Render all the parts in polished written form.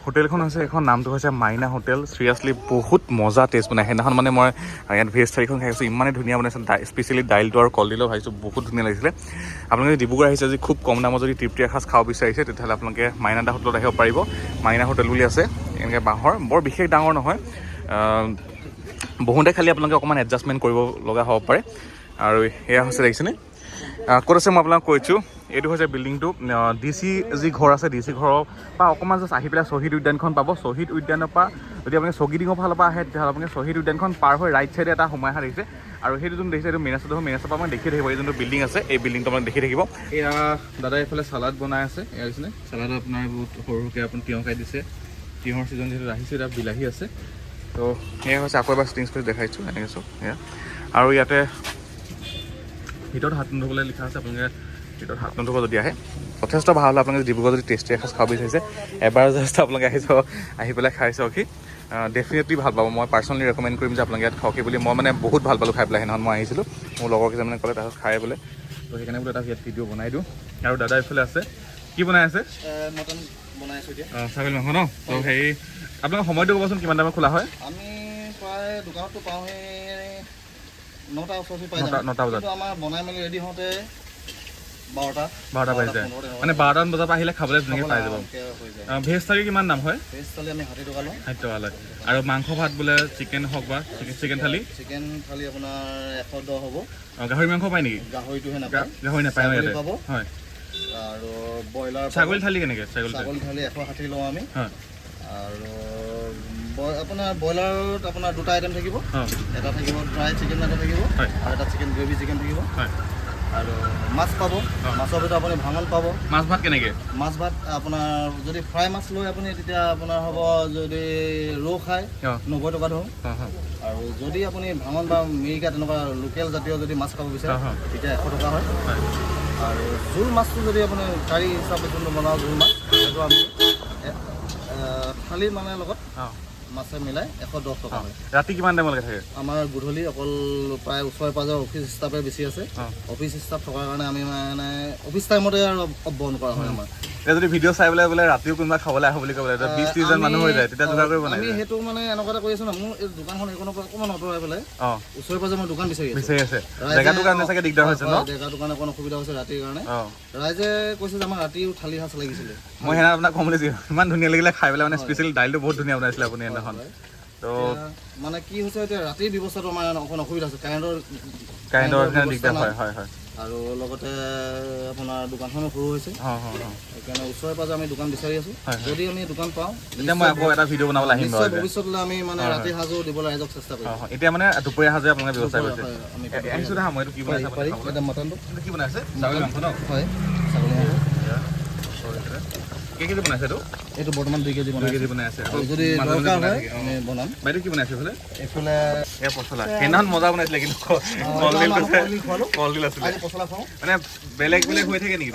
হোটেলখন আছে এখন নামটো হৈছে মাইনা হোটেল চিৰিয়াছলি বহুত মজা টেষ্ট বনাই সেইদিনাখন মানে মই ইয়াত ভেজ থালিখন খাই আছোঁ ইমানেই ধুনীয়া বনাইছে স্পেচিয়েলি দাইলটো আৰু কলডিলো ভাবিছোঁ বহুত ধুনীয়া লাগিছিলে আপোনালোকে যদি ডিব্ৰুগড় আহিছে যদি খুব কম দামত যদি তৃপ্তি এসাঁজ খাব বিচাৰিছে তেতিয়াহ'লে আপোনালোকে মাইনা হোটেলত আহিব পাৰিব মাইনা হোটেল বুলি আছে এনেকৈ বাঁহৰ বৰ বিশেষ ডাঙৰ নহয় বহুতে খালি আপোনালোকে অকণমান এডজাষ্টমেণ্ট কৰিব লগা হ'ব পাৰে আৰু এয়া হৈছে দেখিছেনে ক'ত আছে মই আপোনাক কৈছোঁ এইটো হৈছে বিল্ডিংটো DC যি ঘৰ আছে DC ঘৰৰ পৰা অকণমান জাষ্ট আহি পেলাই শ্বহীদ উদ্যানখন পাব শ্বহীদ উদ্যানৰ পৰা যদি আপুনি চৌকিডিঙৰ ফালৰ পৰা আহে তেতিয়াহ'লে আপুনি শ্বহীদ উদ্যানখন পাৰ হৈ ৰাইট চাইডে এটা সোমাই অহা দেখিছে আৰু সেইটো যোনটো দেখিছে এইটো মেইন ৰাস্তাৰ পৰা মানে দেখি থাকিব এই যোনটো বিল্ডিং আছে এই বিল্ডিংটো মানে দেখি থাকিব এয়া দাদা এইফালে চালাড বনাই আছে এয়া হৈছেনে চালাডত আপোনাৰ বহুত সৰু সৰুকৈ আপুনি তিয়ঁহ খাই দিছে তিয়ঁহৰ ছিজন যিহেতু আহিছে তাত বিলাহী আছে তো এয়া হৈছে আকৌ এবাৰ ষ্টিংছ কৰি দেখাইছোঁ এনেকৈ চব এয়া আৰু ইয়াতে ভিতৰত হাত নুধুবলৈ লিখা আছে আপোনালোকে ভিতৰত হাত নুধুব যদি আহে যথেষ্ট ভাল হ'ল আপোনালোকে ডিব্ৰুগড় যদি টেষ্টি এসাঁজ খাব বিচাৰিছে এবাৰ জাষ্ট আপোনালোকে আহি পেলাই খাই চাওকহি ডেফিনেটলি ভাল পাব মই পাৰ্চনেলি ৰেকমেণ্ড কৰিম যে আপোনালোকে ইয়াত খাওকহি বুলি মই মানে বহুত ভাল পালোঁ খাই পেলাই সেইদিনাখন মই আহিছিলোঁ মোৰ লগৰ কেইজনমানে ক'লে তাৰপিছত খাই বোলে তো সেইকাৰণে বোলে এটা ইয়াত ভিডিঅ' বনাই দিওঁ আৰু দাদা এইফালে আছে কি বনাই আছে মটন বনাই আছোঁ এতিয়া ছাগলী মাংস ন তো হেৰি আপোনালোকৰ সময়টো ক'বচোন কিমান টাইমত খোলা হয় আমি প্ৰায় দোকানততো পাওঁহে 9টা ওচৰত পাই 9টা বজাত আমাৰ বনাই মেলি ৰেডি হওঁতে 12টা বাজি যায় মানে 12টামান বজাৰ পৰা আহিলে খাবলৈ ধুনীয়াকৈ পাই যাব ভেজ থালি কিমান দাম হয় ভেজ থালি আমি 60 টকা লওঁ 60 টকা লয় আৰু মাংস ভাত বোলে চিকেন হওক বা চিকেন থালি আপোনাৰ 110 হ'ব গাহৰি মাংস পায় নেকি গাহৰিটোহে নাপায় গাহৰি নাপায় ইয়াতে হয় আৰু ব্ৰইলাৰ ছাগলী থালি কেনেকৈ ছাগলী থালি 160 লওঁ আমি হয় আৰু আপোনাৰ ব্ৰইলাৰত আপোনাৰ 2টা আইটেম থাকিব এটা থাকিব ড্ৰাই চিকেন এটা থাকিব আৰু এটা চিকেন গ্ৰেভি চিকেন থাকিব আৰু মাছ পাব মাছৰ ভিতৰত আপুনি ভাঙন পাব মাছ ভাত কেনেকৈ মাছ ভাত আপোনাৰ যদি ফ্ৰাই মাছ লৈ আপুনি তেতিয়া আপোনাৰ হ'ব যদি ৰৌ খায় 90 টকা ধৰোঁ আৰু যদি আপুনি ভাঙন বা মিৰিকা তেনেকুৱা লোকেল জাতীয় যদি মাছ খাব বিচাৰে তেতিয়া 100 টকা হয় আৰু জোল মাছটো যদি আপুনি কাৰী হিচাপে যোনটো বনাওঁ জোল মাছ সেইটো আমি থালিৰ মানে লগত মাছে মিলাই 110 টকা হয় ৰাতি কিমান টাইমলৈকে থাকে আমাৰ গধূলি অকল প্ৰায় ওচৰে পাঁজৰে অফিচ ষ্টাফে বেছি আছে অফিচ ষ্টাফ থকাৰ কাৰণে আমি মানে অফিচ টাইমতে আৰু বন্ধ কৰা হয় আমাৰ যদি ভিডিঅ' চাই পেলাই বোলে ৰাতিও কোনোবা খাবলৈ আহো বুলি ক'বলৈ 20-30জন মানুহ হৈ যায় তেতিয়া যোগাৰ কৰিব নাই আমি সেইটো মানে এনেকুৱা এটা কৰি আছো না মোৰ এই দোকানখন এইখনৰ পৰা অকণমান আঁতৰাই পেলাই ওচৰে পাঁজৰে মই দোকান বিচাৰি আছে জেগাটোৰ কাৰণে চাগে দিগদাৰ হৈছে ন জেগাটোৰ কাৰণে অকণ অসুবিধা হৈছে ৰাতিৰ কাৰণে ৰাইজে কৈছে যে আমাৰ ৰাতিও থালি সাঁজ লাগিছিলে মই সেইদিনা আপোনাক ক'ম বুলি ইমান ধুনীয়া লাগিলে খাই পেলাই মানে স্পেচিয়েলি দাইলটো বহুত ধুনীয়া বনাইছিলে আপুনি সেইদিনাখন তো মানে কি হৈছে এতিয়া ৰাতিৰ ব্যৱস্থাটো আমাৰ অকণ অসুবিধা আছে কাৰেণ্টৰ দিগদাৰ হয় আৰু লগতে আপোনাৰ দোকানখনো সৰু হৈছে সেইকাৰণে ওচৰে পাঁজৰে আমি দোকান বিচাৰি আছোঁ যদি আমি দোকান পাওঁ তেতিয়া মই আকৌ এটা ভিডিঅ' বনাবলৈ আহিম ভৱিষ্যতলৈ আমি মানে ৰাতি সাজো দিবলৈ ৰাইজক চেষ্টা কৰিম এতিয়া মানে দুপৰীয়া সাজে আপোনালোকে ব্যৱস্থা কৰিছে আহিছোঁ দে মই এইটো কি বনাইছে মটনটো কি বনাইছে ছাগলী মাংস ন হয় ছাগলী মাংস কেজি বনাইছে এইটো বৰ্তমান 2 কেজি বনাই আছে যদি দৰকাৰ হয় আমি বনাম বাইদেউ কি বনাইছে এইফালে এয়া পচলা সেইদিনাখন মজা বনাইছিলে কিন্তু কলডিল আছিলে মানে বেলেগ হৈ থাকে নেকি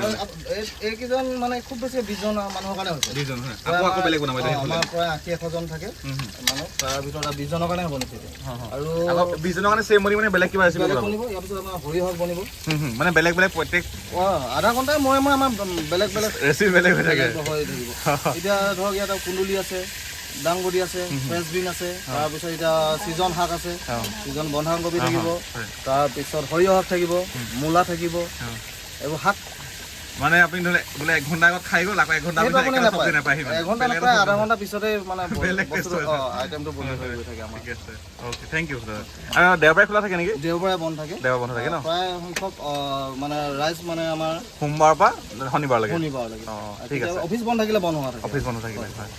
এইকেইজন মানে খুব বেছি 20 জন মানুহৰ কাৰণে হৈছে 20 জন আকৌ বেলেগ বনাব আমাৰ প্ৰায় 80-100 জন থাকে মানুহ তাৰ ভিতৰত 20 জনৰ কাৰণে বনিছে আৰু 20 জনৰ কাৰণে চেম মানে বেলেগ কিবা ৰেচিপি বনিব ইয়াৰ পিছত আমাৰ সৰিয়হ বনিব মানে বেলেগ প্ৰত্যেক আধা ঘণ্টাই মই আমাৰ বেলেগ ৰেচিপি বেলেগ হৈ থাকে এতিয়া ধৰক ইয়াত কুন্দুলি আছে দাংবডি আছে ফ্ৰেঞ্চ বিন আছে তাৰপিছত এতিয়া ছিজন শাক আছে ছিজন বন্ধাকবি থাকিব তাৰপিছত সৰিয়হ শাক থাকিব মূলা থাকিব এইবোৰ শাক মানে আপুনি ধৰে বোলে 1 ঘণ্টা আগত খাই গ'ল আকৌ 1 ঘণ্টা পিছত চব্জি নাপায় 1 ঘণ্টা নাপায় আধা ঘণ্টা পিছতে মানে আইটেমটো বনি হৈ থাকে আমাৰ ঠিক আছে ওকে থ্যাংক ইউ দাদা আৰু দেওবাৰে খোলা থাকে নেকি দেওবাৰে বন্ধ থাকে ন প্ৰায় সংখ্যক মানে ৰাইজ মানে আমাৰ সোমবাৰৰ পৰা শনিবাৰলৈকে ঠিক আছে অফিচ বন্ধ থাকিলে বন্ধ হোৱা থাকে অফিচ বন্ধ থাকিলে হয়